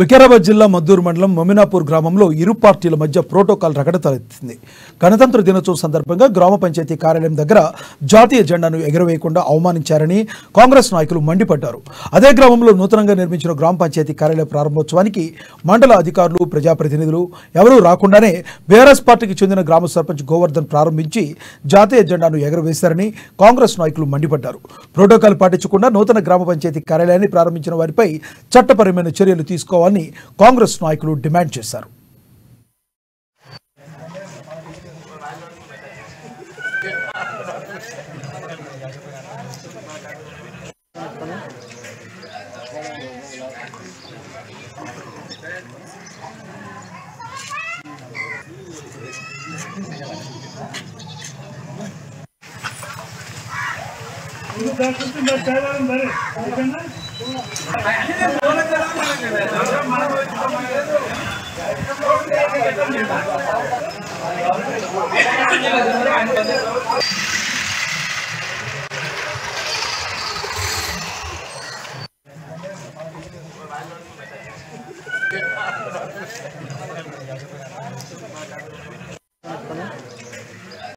వికారాబాద్ జిల్లా మద్దూరు మండలం మొమినాపూర్ గ్రామంలో ఇరు పార్టీల మధ్య ప్రోటోకాల్ రగడ తలెత్తింది. గణతంత్ర దినోత్సవం సందర్భంగా గ్రామ పంచాయతీ కార్యాలయం దగ్గర జాతీయ జెండాను ఎగురవేయకుండా అవమానించారని కాంగ్రెస్ నాయకులు మండిపడ్డారు. అదే గ్రామంలో నూతనంగా నిర్మించిన గ్రామ పంచాయతీ కార్యాలయ ప్రారంభోత్సవానికి మండల అధికారులు, ప్రజాప్రతినిధులు ఎవరూ రాకుండానే బీఆర్ఎస్ పార్టీకి చెందిన గ్రామ సర్పంచ్ గోవర్ధన్ ప్రారంభించి జాతీయ జెండాను ఎగురవేశారని కాంగ్రెస్ నాయకులు మండిపడ్డారు. ప్రోటోకాల్ పాటించకుండా నూతన గ్రామ పంచాయతీ కార్యాలయాన్ని ప్రారంభించిన వారిపై చట్టపరమైన చర్యలు తీసుకోవాలని కాంగ్రెస్ నాయకులు డిమాండ్ చేశారు.